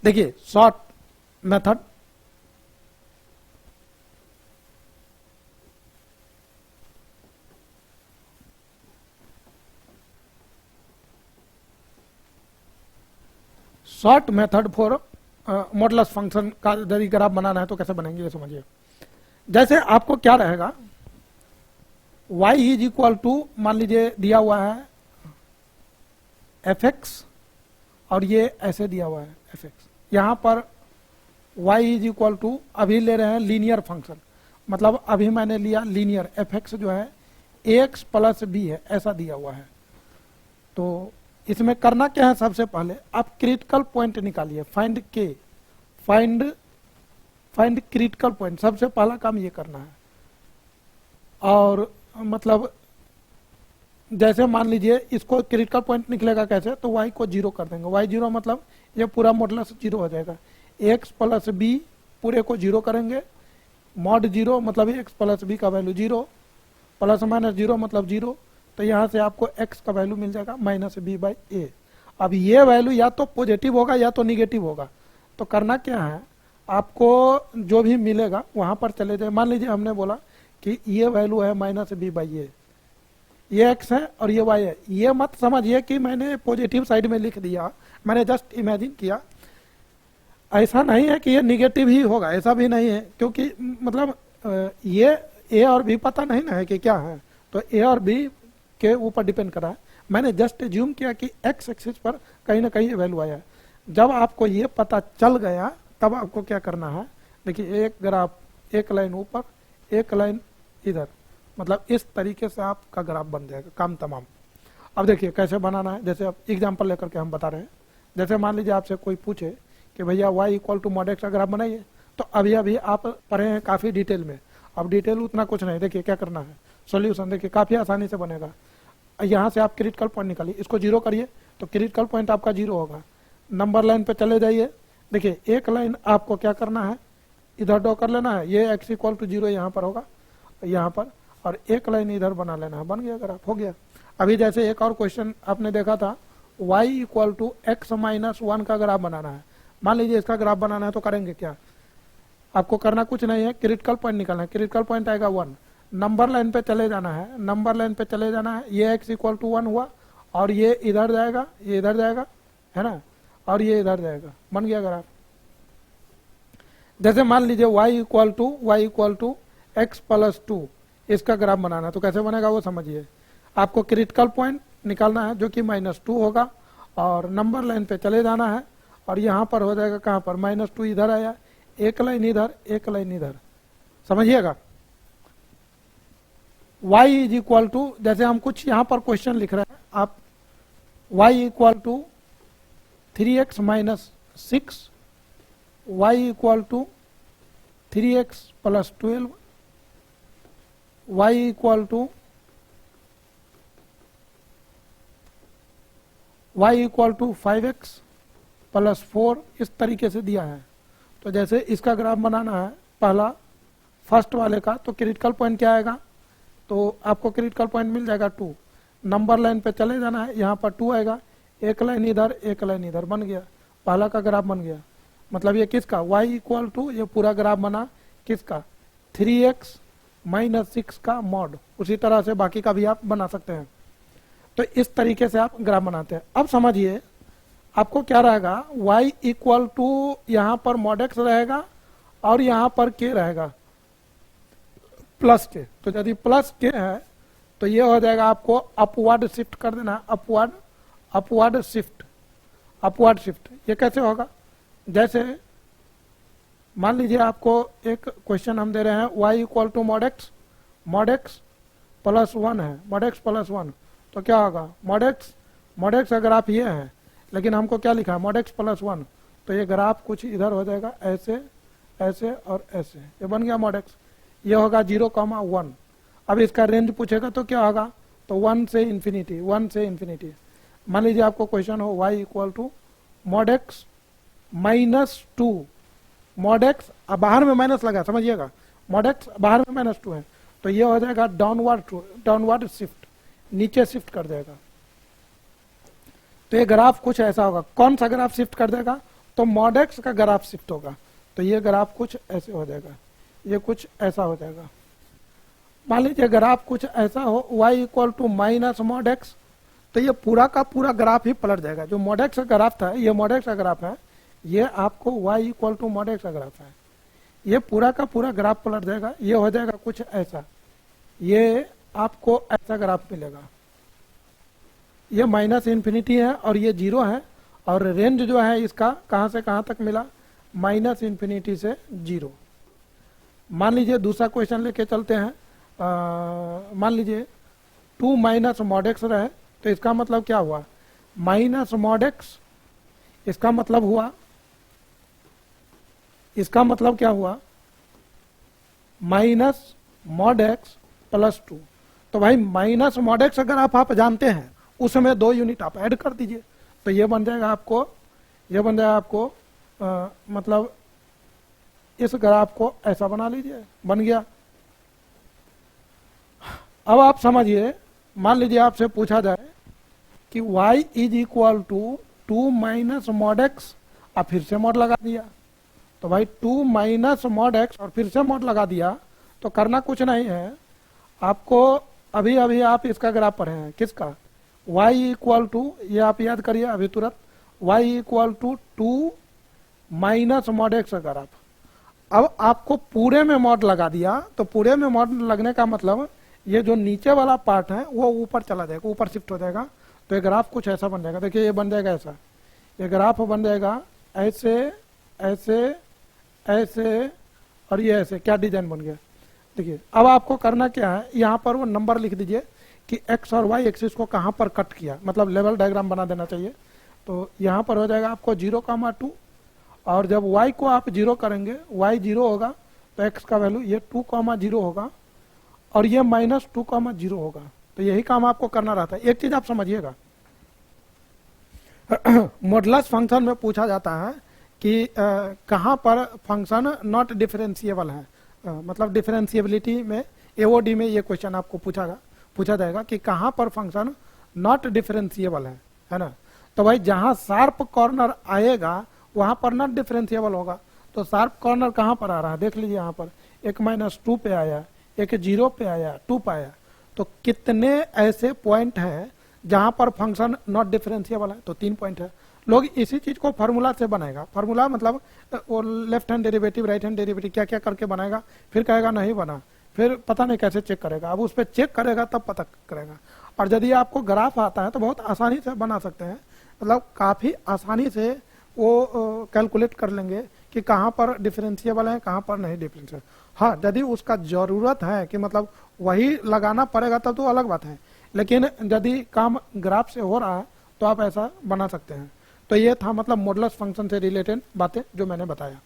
देखिए short method, short method for modulus function का यदि ग्राफ बनाना है तो कैसे बनेंगे ये समझिए। जैसे आपको क्या रहेगा, y इज इक्वल टू, मान लीजिए दिया हुआ है fx और ये ऐसे दिया हुआ है fx, यहां पर y इज इक्वल टू, अभी ले रहे हैं लीनियर फंक्शन, मतलब अभी मैंने लिया लीनियर, fx जो है ax प्लस b है, ऐसा दिया हुआ है। तो इसमें करना क्या है, सबसे पहले आप क्रिटिकल पॉइंट निकालिए, फाइंड के, फाइंड क्रिटिकल पॉइंट, सबसे पहला काम ये करना है। और मतलब जैसे मान लीजिए इसको क्रिटिकल पॉइंट निकलेगा कैसे, तो y को जीरो कर देंगे, y जीरो मतलब ये पूरा मॉडुलस जीरो हो जाएगा, x प्लस b पूरे को जीरो करेंगे, मॉड जीरो मतलब x प्लस b का value zero, plus minus zero मतलब जीरो, तो यहाँ से आपको x का वैल्यू मिल जाएगा माइनस बी बाई ए। अब ये वैल्यू या तो पॉजिटिव होगा या तो निगेटिव होगा, तो करना क्या है, आपको जो भी मिलेगा वहां पर चले जाए। मान लीजिए हमने बोला कि ये वैल्यू है माइनस बी बाई ए, ये x है और ये y है, ये मत समझिए कि मैंने पॉजिटिव साइड में लिख दिया, मैंने जस्ट इमेजिन किया, ऐसा नहीं है कि ये निगेटिव ही होगा, ऐसा भी नहीं है, क्योंकि मतलब ये a और b पता नहीं ना है कि क्या है, तो a और b के ऊपर डिपेंड कर रहा है। मैंने जस्ट एज्यूम किया कि x एक्सिस पर कहीं ना कहीं वैल्यू आया है। जब आपको ये पता चल गया तब आपको क्या करना है, देखिए एक ग्राफ, एक लाइन ऊपर एक लाइन इधर, मतलब इस तरीके से आपका ग्राफ बन जाएगा, काम तमाम। अब देखिए कैसे बनाना है, जैसे अब एग्जांपल लेकर के हम बता रहे हैं। जैसे मान लीजिए आपसे कोई पूछे कि भैया y equal to mod x का ग्राफ बनाइए, तो अभी अभी आप पढ़े हैं काफ़ी डिटेल में, अब डिटेल उतना कुछ नहीं। देखिए क्या करना है, सोल्यूशन देखिए काफ़ी आसानी से बनेगा। यहाँ से आप क्रिटिकल पॉइंट निकालिए, इसको जीरो करिए तो क्रिटिकल पॉइंट आपका जीरो होगा। नंबर लाइन पे चले जाइए, देखिए एक लाइन आपको क्या करना है, इधर ड्रॉ कर लेना है, ये x इक्वल टू जीरो यहाँ पर होगा, यहाँ पर, और एक लाइन इधर बना लेना है, बन गया ग्राफ, हो गया। अभी जैसे एक और क्वेश्चन आपने देखा था, y equal to x minus one का ग्राफ बनाना है। मान लीजिए इसका ग्राफ बनाना है तो करेंगे क्या, आपको करना कुछ नहीं है, क्रिटिकल पॉइंट निकालना है, क्रिटिकल पॉइंट आएगा 1, नंबर लाइन पे चले जाना है, नंबर लाइन पे चले जाना है, ये x इक्वल टू 1 हुआ, और ये इधर जाएगा, ये इधर जाएगा, है ना, और ये इधर जाएगा, बन गया ग्राफ। जैसे मान लीजिए y equal to x plus two, इसका ग्राफ बनाना है तो कैसे बनेगा वो समझिए। आपको क्रिटिकल पॉइंट निकालना है जो कि -2 होगा, और नंबर लाइन पे चले जाना है, और यहाँ पर हो जाएगा कहाँ पर, -2 इधर आया, एक लाइन इधर एक लाइन इधर, समझिएगा। y इज इक्वल टू, जैसे हम कुछ यहाँ पर क्वेश्चन लिख रहे हैं, आप y equal to 3x minus 6, y equal to 3x plus 12, y equal to 5x plus 4, इस तरीके से दिया है। तो जैसे इसका ग्राफ बनाना है पहला, फर्स्ट वाले का, तो क्रिटिकल पॉइंट क्या आएगा, तो आपको क्रिटिकल पॉइंट मिल जाएगा 2, नंबर लाइन पे चले जाना है, यहाँ पर 2 आएगा, एक लाइन इधर एक लाइन इधर, बन गया, पहला का ग्राफ बन गया। मतलब ये किसका, y इक्वल टू, ये पूरा ग्राफ बना किसका, 3x माइनस 6 का मॉड। उसी तरह से बाकी का भी आप बना सकते हैं। तो इस तरीके से आप ग्राफ बनाते हैं। अब समझिए आपको क्या रहेगा, y इक्वल टू यहाँ पर मॉड x रहेगा और यहाँ पर k रहेगा प्लस के। तो यदि प्लस के है तो ये हो जाएगा, आपको अपवर्ड शिफ्ट कर देना, अपवर्ड शिफ्ट। ये कैसे होगा, जैसे मान लीजिए आपको एक क्वेश्चन हम दे रहे हैं, y equal to mod x plus 1 है, मॉड एक्स प्लस 1, तो क्या होगा, मॉड एक्स का ग्राफ ये है, लेकिन हमको क्या लिखा है, मॉड एक्स प्लस 1, तो ये ग्राफ कुछ इधर हो जाएगा, ऐसे ऐसे और ऐसे, ये बन गया मॉड एक्स। ये होगा 0,1। अब इसका रेंज पूछेगा तो क्या होगा, तो 1 से इन्फिनिटी। मान लीजिए आपको क्वेश्चन हो y equal to mod x minus 2, mod x बाहर में माइनस लगा, समझिएगा, मॉड एक्स बाहर में -2 है, तो ये हो जाएगा डाउनवर्ड शिफ्ट, नीचे शिफ्ट कर देगा। तो ये ग्राफ कुछ ऐसा होगा। कौन सा ग्राफ शिफ्ट कर देगा, तो मॉड एक्स का ग्राफ शिफ्ट होगा, तो ये ग्राफ कुछ ऐसे हो जाएगा, ये कुछ ऐसा हो जाएगा। मान लीजिए ग्राफ कुछ ऐसा हो, y equal to minus mod x, तो ये पूरा का पूरा ग्राफ ही पलट जाएगा। जो मॉड एक्स का ग्राफ था, ये मॉड एक्स का ग्राफ है, ये आपको y equal to mod x का ग्राफ है, ये पूरा का पूरा ग्राफ पलट जाएगा, ये हो जाएगा कुछ ऐसा, ये आपको ऐसा ग्राफ मिलेगा। ये माइनस इन्फिनिटी है और ये जीरो है, और रेंज जो है इसका कहाँ से कहाँ तक मिला, माइनस इन्फिनिटी से जीरो। मान लीजिए दूसरा क्वेश्चन लेके चलते हैं। मान लीजिए 2 माइनस मॉड एक्स रहे, तो इसका मतलब क्या हुआ, माइनस मॉड एक्स, इसका मतलब हुआ, इसका मतलब क्या हुआ, माइनस मॉड एक्स प्लस 2। तो भाई माइनस मॉड एक्स अगर आप जानते हैं, उसमें 2 यूनिट आप ऐड कर दीजिए, तो ये बन जाएगा आपको, ये बन जाएगा आपको मतलब इस ग्राफ को ऐसा बना लीजिए, बन गया। अब आप समझिए, मान लीजिए आपसे पूछा जाए कि y is equal to 2 minus mod x, आप फिर से मॉड लगा दिया, तो भाई 2 माइनस मॉड एक्स और फिर से मॉड लगा दिया, तो करना कुछ नहीं है आपको। अभी अभी आप इसका ग्राफ पढ़े हैं, किसका, y इक्वल टू, ये आप याद करिए अभी तुरंत, y equal to 2 minus mod x का ग्राफ। अब आपको पूरे में मॉड लगा दिया, तो पूरे में मॉड लगने का मतलब ये जो नीचे वाला पार्ट है वो ऊपर चला जाएगा, ऊपर शिफ्ट हो जाएगा, तो ये ग्राफ कुछ ऐसा बन जाएगा। देखिए ये बन जाएगा ऐसा, ये ग्राफ बन जाएगा ऐसे ऐसे ऐसे, और ये ऐसे, क्या डिजाइन बन गया। देखिए अब आपको करना क्या है, यहाँ पर वो नंबर लिख दीजिए कि एक्स और वाई एक्सिस को कहाँ पर कट किया, मतलब लेवल डायग्राम बना देना चाहिए। तो यहाँ पर हो जाएगा आपको 0,2, और जब y को आप 0 करेंगे, y 0 होगा, तो x का वैल्यू ये 2,0 होगा, और ये माइनस 2,0 होगा। तो यही काम आपको करना रहता है। एक चीज आप समझिएगा, मॉडुलस फंक्शन में पूछा जाता है कि कहाँ पर फंक्शन नॉट डिफरेंशिएबल है, मतलब डिफरेंशिएबिलिटी में एओडी में ये क्वेश्चन आपको पूछा जाएगा कि कहाँ पर फंक्शन नॉट डिफरेंशिएबल है ना। तो भाई जहाँ शार्प कॉर्नर आएगा वहां पर नॉट डिफरेंशिएबल होगा। तो शार्प कॉर्नर कहाँ पर आ रहा है, देख लीजिए, यहाँ पर एक -2 पे आया, एक 0 पे आया, 2 पे आया। तो कितने ऐसे पॉइंट हैं जहां पर फंक्शन नॉट डिफरेंशिएबल है, तो 3 पॉइंट है। लोग इसी चीज को फार्मूला से बनाएगा, फार्मूला मतलब वो left hand derivative, right hand derivative, क्या क्या करके बनाएगा, फिर कहेगा नहीं बना, फिर पता नहीं कैसे चेक करेगा। अब उस पर चेक करेगा तब पता करेगा। और यदि आपको ग्राफ आता है तो बहुत आसानी से बना सकते हैं, मतलब काफी आसानी से वो कैलकुलेट कर लेंगे कि कहाँ पर डिफरेंशिएबल है, कहाँ पर नहीं डिफरेंशिएबल। हाँ, यदि उसका जरूरत है कि मतलब वही लगाना पड़ेगा तब तो अलग बात है, लेकिन यदि काम ग्राफ से हो रहा है तो आप ऐसा बना सकते हैं। तो ये था मतलब मॉडुलस फंक्शन से रिलेटेड बातें जो मैंने बताया।